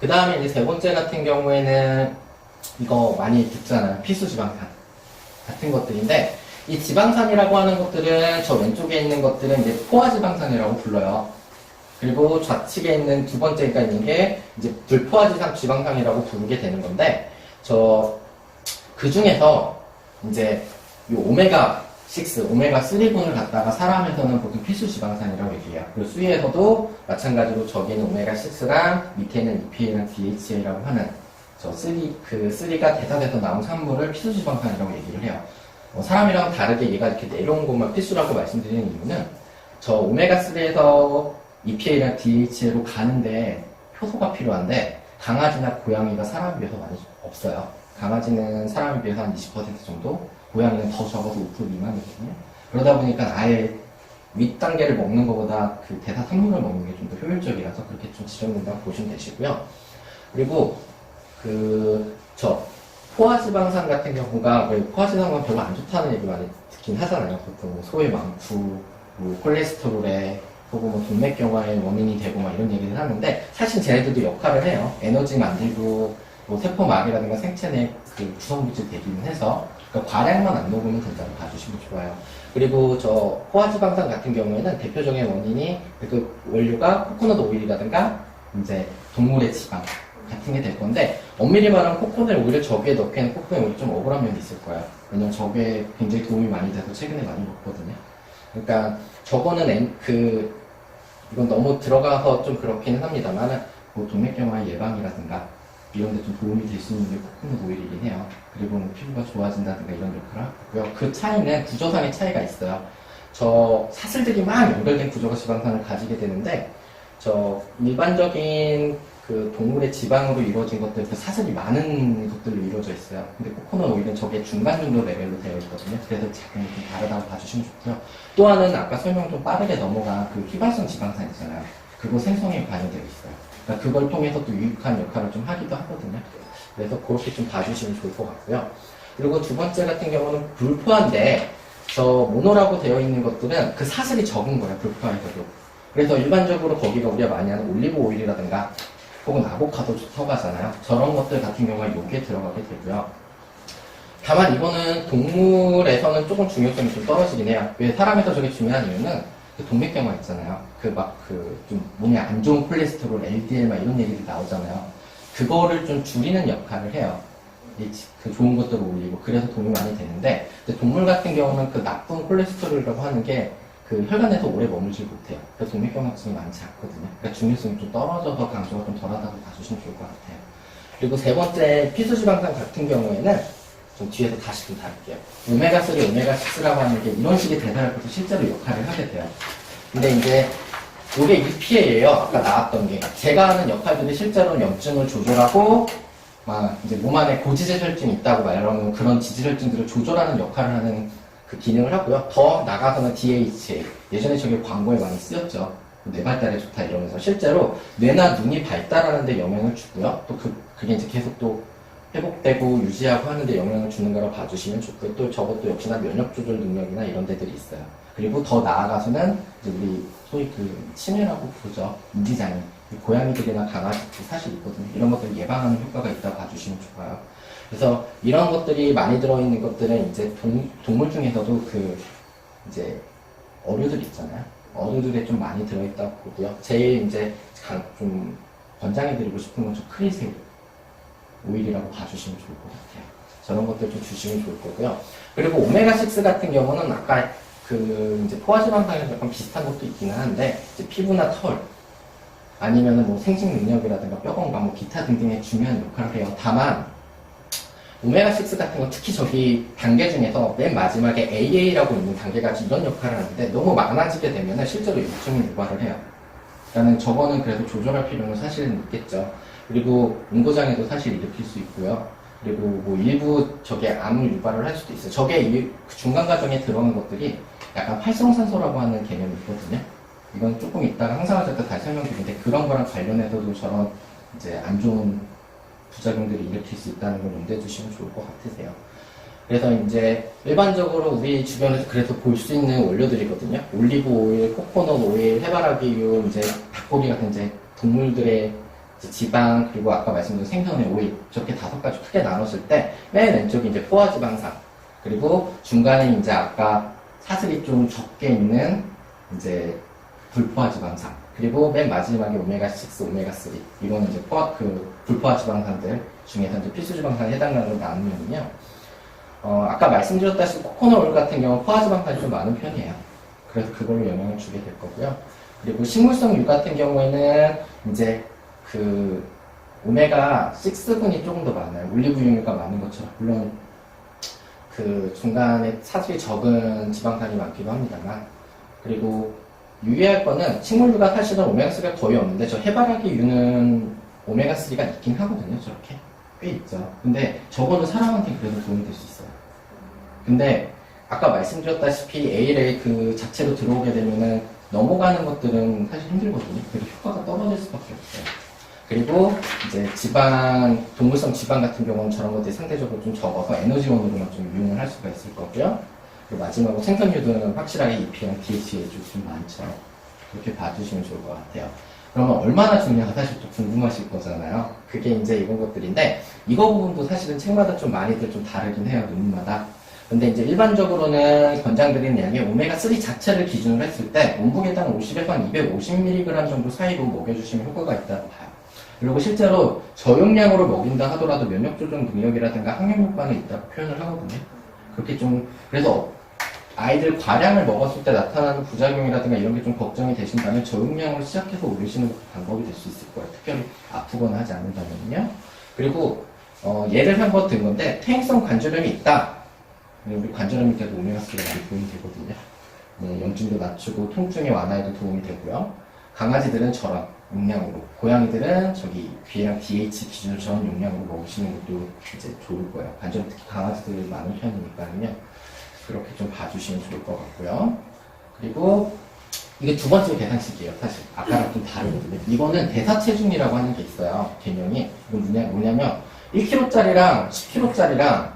그 다음에 이제 세 번째 같은 경우에는 이거 많이 듣잖아요. 필수지방산 같은 것들인데, 이 지방산이라고 하는 것들은 저 왼쪽에 있는 것들은 이제 포화지방산이라고 불러요. 그리고 좌측에 있는 두 번째가 있는 게 이제 불포화지방 지방산이라고 부르게 되는 건데, 그 중에서 이제 이 오메가6, 오메가3분을 갖다가 사람에서는 보통 필수지방산이라고 얘기해요. 그리고 수위에서도 마찬가지로 저기는 오메가6랑 밑에 있는 EPA랑 DHA라고 하는 저 3가 대사돼서 나온 산물을 필수지방산이라고 얘기를 해요. 사람이랑 다르게 얘가 이렇게 내려온 것만 필수라고 말씀드리는 이유는 저 오메가3에서 EPA랑 DHA로 가는데 효소가 필요한데 강아지나 고양이가 사람에 비해서 많이 없어요. 강아지는 사람에 비해서 한 20% 정도, 고양이는 더 적어서 5% 미만이거든요. 그러다 보니까 아예 윗단계를 먹는 것보다 그 대사 산물을 먹는 게 좀 더 효율적이라서 그렇게 좀 지정된다고 보시면 되시고요. 그리고 포화지방산 같은 경우가 포화지방산 별로 안 좋다는 얘기 많이 듣긴 하잖아요. 보통 소의 많고 콜레스테롤에 혹은 동맥경화의 원인이 되고 이런 얘기를 하는데, 사실 쟤네들도 역할을 해요. 에너지 만들고 세포막이라든가 생체 내 그 구성물질 되기는 해서, 그러니까 과량만 안 먹으면 된다고 봐주시면 좋아요. 그리고 저 포화지방산 같은 경우에는 대표적인 원인이 그 원료가 코코넛 오일이라든가 이제 동물의 지방 같은 게 될 건데, 엄밀히 말하면 코코넛 오일을 저기에 넣기에는 코코넛 오일이 좀 억울한 면이 있을 거예요. 왜냐면 저게 굉장히 도움이 많이 돼서 최근에 많이 먹거든요. 그러니까 저거는 이건 너무 들어가서 좀 그렇기는 합니다만, 동맥경화 예방이라든가 이런 데 좀 도움이 될 수 있는 게 코코넛 오일이긴 해요. 그리고 피부가 좋아진다든가 이런 역할을 하고요. 그 차이는 구조상의 차이가 있어요. 저 사슬들이 막 연결된 구조가 지방산을 가지게 되는데, 저 일반적인 그 동물의 지방으로 이루어진 것들, 그 사슬이 많은 것들로 이루어져 있어요. 근데 코코넛 오일은 저게 중간 정도 레벨로 되어 있거든요. 그래서 작용이 좀 다르다고 봐주시면 좋고요. 또 하나는 아까 설명 좀 빠르게 넘어간 그 휘발성 지방산 있잖아요. 그거 생성에 관여되어 있어요. 그러니까 그걸 통해서 또 유익한 역할을 좀 하기도 하거든요. 그래서 그렇게 좀 봐주시면 좋을 것 같고요. 그리고 두 번째 같은 경우는 불포화인데, 저 모노라고 되어 있는 것들은 그 사슬이 적은 거예요. 불포화에서도. 그래서 일반적으로 거기가 우리가 많이 하는 올리브 오일이라든가 혹은 아보카도 좋다고 하잖아요. 저런 것들 같은 경우가 여기에 들어가게 되고요. 다만 이거는 동물에서는 조금 중요성이 좀 떨어지긴 해요. 왜 사람에서 저게 중요한 이유는 그 동맥경화 있잖아요. 좀 몸에 안 좋은 콜레스테롤, LDL 이런 얘기들이 나오잖아요. 그거를 좀 줄이는 역할을 해요. 그 좋은 것들을 올리고, 그래서 도움이 많이 되는데, 근데 동물 같은 경우는 그 나쁜 콜레스테롤이라고 하는 게 그 혈관에서 오래 머물질 못해요. 그래서 동맥경화증이 많지 않거든요. 그러니까 중요성이 좀 떨어져서 강조가 좀 덜하다고 봐주시면 좋을 것 같아요. 그리고 세 번째 필수지방산 같은 경우에는 좀 뒤에서 다시 좀 다룰게요. 오메가3, 오메가6라고 하는 게 이런 식의 대사를 해서 실제로 역할을 하게 돼요. 근데 이제 이게 EPA예요. 아까 나왔던 게. 제가 하는 역할들이 실제로는 염증을 조절하고 이제 몸 안에 고지질혈증이 있다고 말하는 그런 지질혈증들을 조절하는 역할을 하는 그 기능을 하고요. 더 나가서는 DHA. 예전에 저게 광고에 많이 쓰였죠. 뇌 발달에 좋다 이러면서 실제로 뇌나 눈이 발달하는 데 영향을 주고요. 또 그게 이제 계속 또 회복되고 유지하고 하는데 영향을 주는 거라 봐주시면 좋고요. 또 저것도 역시나 면역 조절 능력이나 이런 데들이 있어요. 그리고 더 나아가서는 이제 우리 소위 그 치매라고 부르죠. 인지장애. 고양이들이나 강아지들 사실 있거든요. 이런 것들 예방하는 효과가 있다고 봐주시면 좋아요. 그래서 이런 것들이 많이 들어있는 것들은 이제 동물 중에서도 이제 어류들 있잖아요. 어류들에 좀 많이 들어있다고 보고요. 제일 이제 좀 권장해드리고 싶은 건 좀 크리새우 오일이라고 봐주시면 좋을 것 같아요. 저런 것들 좀 주시면 좋을 거고요. 그리고 오메가6 같은 경우는 아까 이제 포화지방산이랑 약간 비슷한 것도 있기는 한데, 이제 피부나 털, 아니면은 생식 능력이라든가 뼈 건강, 기타 등등의 중요한 역할을 해요. 다만, 오메가6 같은 건 특히 저기 단계 중에서 맨 마지막에 AA라고 있는 단계가 이런 역할을 하는데, 너무 많아지게 되면 실제로 염증을 유발을 해요. 그러니까 저거는 그래도 조절할 필요는 사실은 있겠죠. 그리고 응고장애도 사실 일으킬 수 있고요. 그리고 일부 저게 암을 유발을 할 수도 있어요. 저게 중간 과정에 들어오는 것들이 약간 활성산소라고 하는 개념이 있거든요. 이건 조금 이따가 항상화할 때 다시 설명드리는데, 그런 거랑 관련해서도 저런 이제 안 좋은 부작용들이 일으킬 수 있다는 걸 염두해 주시면 좋을 것 같으세요. 그래서 이제 일반적으로 우리 주변에서 그래서 볼 수 있는 원료들이거든요. 올리브 오일, 코코넛 오일, 해바라기유, 이제 닭고기 같은 이제 동물들의 이제 지방, 그리고 아까 말씀드린 생선의 오일, 저렇게 5가지 크게 나눴을 때, 맨 왼쪽이 이제 포화지방산, 그리고 중간에 이제 아까 사슬이 좀 적게 있는 이제 불포화지방산, 그리고 맨 마지막에 오메가6, 오메가3. 이거는 이제 불포화지방산들 중에서 이제 필수지방산에 해당하는 걸 나누면요. 아까 말씀드렸다시피 코코넛 오일 같은 경우는 포화지방산이 좀 많은 편이에요. 그래서 그걸로 영향을 주게 될 거고요. 그리고 식물성 유 같은 경우에는 이제 그 오메가6분이 조금 더 많아요. 올리브유가 많은 것처럼. 물론 그 중간에 사슬이 적은 지방산이 많기도 합니다만. 그리고 유의할 거는 식물유가 사실은 오메가3가 거의 없는데 저 해바라기 유는 오메가3가 있긴 하거든요. 저렇게. 꽤 있죠. 근데 저거는 사람한테 그래도 도움이 될 수 있어요. 근데 아까 말씀드렸다시피 ALA 그 자체로 들어오게 되면은 넘어가는 것들은 사실 힘들거든요. 그래서 효과가 떨어질 수밖에 없어요. 그리고 이제 지방, 동물성 지방 같은 경우는 저런 것들이 상대적으로 좀 적어서 에너지원으로만 좀 이용을 할 수가 있을 거고요. 그리고 마지막으로 생선유도는 확실하게 EPA랑 DHA 좀 많죠. 그렇게 봐주시면 좋을 것 같아요. 그러면 얼마나 중요한가 사실 좀 궁금하실 거잖아요. 그게 이제 이런 것들인데, 이거 부분도 사실은 책마다 좀 많이들 좀 다르긴 해요, 논문마다. 근데 이제 일반적으로는 권장드리는 양이 오메가3 자체를 기준으로 했을 때 몸무게당 50에서 한 250mg 정도 사이로 먹여주시면 효과가 있다고 봐요. 그리고 실제로 저용량으로 먹인다 하더라도 면역 조정 능력이라든가 항염 효과는 있다고 표현을 하거든요. 그렇게 좀, 그래서 아이들 과량을 먹었을 때 나타나는 부작용이라든가 이런 게 좀 걱정이 되신다면 저용량으로 시작해서 올리시는 것도 방법이 될 수 있을 거예요. 특별히 아프거나 하지 않는다면요. 그리고 예를 한 번 든 건데 퇴행성 관절염이 있다. 우리 관절염일 때도 오메가3가 많이 도움이 되거든요. 염증도 낮추고 통증의 완화에도 도움이 되고요. 강아지들은 저런 용량으로, 고양이들은 저기 BA랑 DH 기준으로 저런 용량으로 먹으시는 것도 이제 좋을 거예요. 관절염 특히 강아지들이 많은 편이니까요. 그렇게 좀 봐주시면 좋을 것 같고요. 그리고 이게 두 번째 계산식이에요. 사실 아까랑 좀 다르거든요. 이거는 대사체중이라고 하는 게 있어요. 개념이. 이건 뭐냐면 1kg짜리랑 10kg짜리랑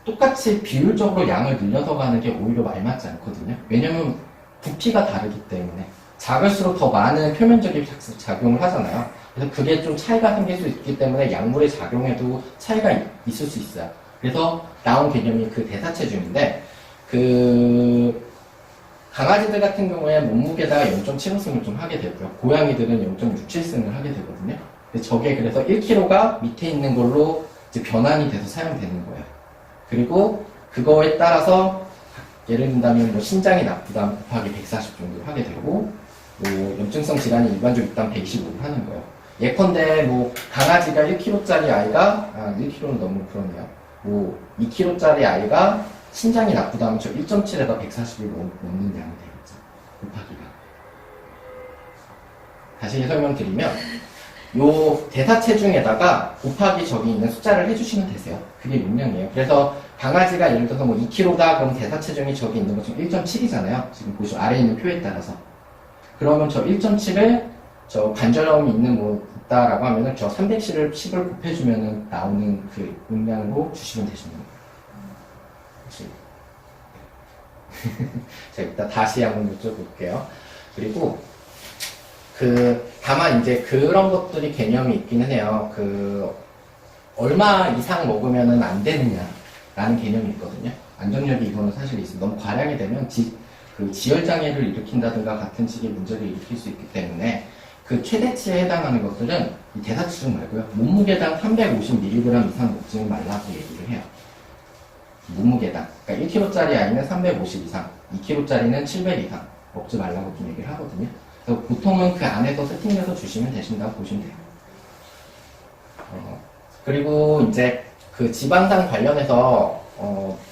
똑같이 비율적으로 양을 늘려서 가는 게 오히려 말 맞지 않거든요. 왜냐면 부피가 다르기 때문에 작을수록 더 많은 표면적인 작용을 하잖아요. 그래서 그게 좀 차이가 생길 수 있기 때문에 약물의 작용에도 차이가 있을 수 있어요. 그래서 나온 개념이 그 대사체중인데, 그 강아지들 같은 경우에 몸무게다가 0.75승을 좀 하게 되고요. 고양이들은 0.67승을 하게 되거든요. 근데 저게 그래서 1kg가 밑에 있는 걸로 이제 변환이 돼서 사용되는 거예요. 그리고 그거에 따라서 예를 든다면 뭐 신장이 나쁘다 곱하기 140 정도 하게 되고, 뭐 염증성 질환이 일반적으로 있다면 125를 하는 거예요. 예컨대 뭐 강아지가 1kg짜리 아이가 1kg는 너무 그러네요. 뭐 2kg짜리 아이가 신장이 나쁘다 하면 저 1.7에다 140을 넘는 양이 되겠죠. 곱하기가. 다시 설명드리면 요 대사체중에다가 곱하기 저기 있는 숫자를 해주시면 되세요. 그게 용량이에요. 그래서 강아지가 예를 들어서 뭐 2kg다 그럼 대사체중이 저기 있는 거 지금 1.7이잖아요. 지금 보시면 아래에 있는 표에 따라서. 그러면 저 1.7을 저 관절염이 있는 뭐 있다라고 하면은 저 310을 곱해주면은 나오는 그 용량으로 주시면 되시는 거예요. 자, 이따 다시 한번 여쭤볼게요. 그리고 다만 이제 그런 것들이 개념이 있기는 해요. 얼마 이상 먹으면은 안 되느냐라는 개념이 있거든요. 안정력이 이거는 사실 있어요. 너무 과량이 되면 지혈장애를 일으킨다든가 같은 식의 문제를 일으킬 수 있기 때문에 그 최대치에 해당하는 것들은 이 대사체중 말고요. 몸무게당 350mg 이상 먹지는 말라고 얘기를 해요. 몸무게당. 그러니까 1kg짜리 아이는 350 이상, 2kg짜리는 700 이상 먹지 말라고 좀 얘기를 하거든요. 그래서 보통은 그 안에서 세팅해서 주시면 되신다고 보시면 돼요. 그리고 이제 그 지방산 관련해서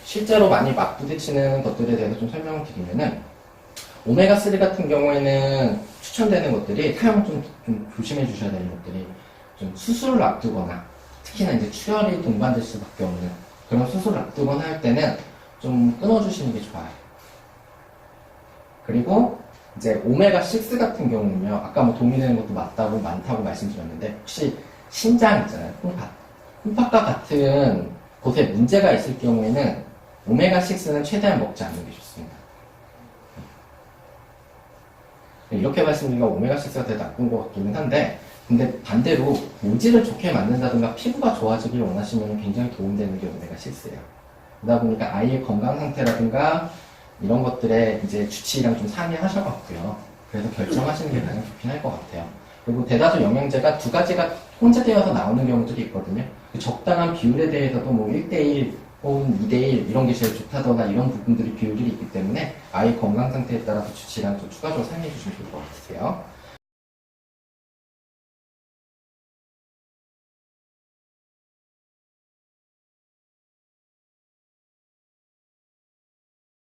실제로 많이 맞부딪히는 것들에 대해서 좀 설명을 드리면은 오메가3 같은 경우에는 추천되는 것들이 사용 좀 조심해 주셔야 되는 것들이 좀 수술을 앞두거나 특히나 이제 출혈이 동반될 수밖에 없는 그런 수술을 앞두거나 할 때는 좀 끊어주시는 게 좋아요. 그리고 이제 오메가6 같은 경우는요, 아까 뭐 도움이 되는 것도 많다고 말씀드렸는데, 혹시 신장 있잖아요, 콩팥과 같은 곳에 문제가 있을 경우에는 오메가6는 최대한 먹지 않는 게 좋습니다. 이렇게 말씀드리니까 오메가6가 되게 나쁜 것 같기는 한데, 근데 반대로 모질을 좋게 만든다든가 피부가 좋아지길 원하시면 굉장히 도움되는 게 오메가 6예요. 그러다 보니까 아이의 건강 상태라든가 이런 것들에 이제 주치의랑 좀 상의하셔갖고요. 그래서 결정하시는 게 가장 좋긴 할 것 같아요. 그리고 대다수 영양제가 두 가지가 혼재되어서 나오는 경우들이 있거든요. 그 적당한 비율에 대해서도 뭐 1대1 혹은 2대1 이런 게 제일 좋다거나 이런 부분들이 비율이 있기 때문에 아이 건강 상태에 따라서 주치의랑 좀 추가적으로 상의해 주시면 좋을 것 같으세요.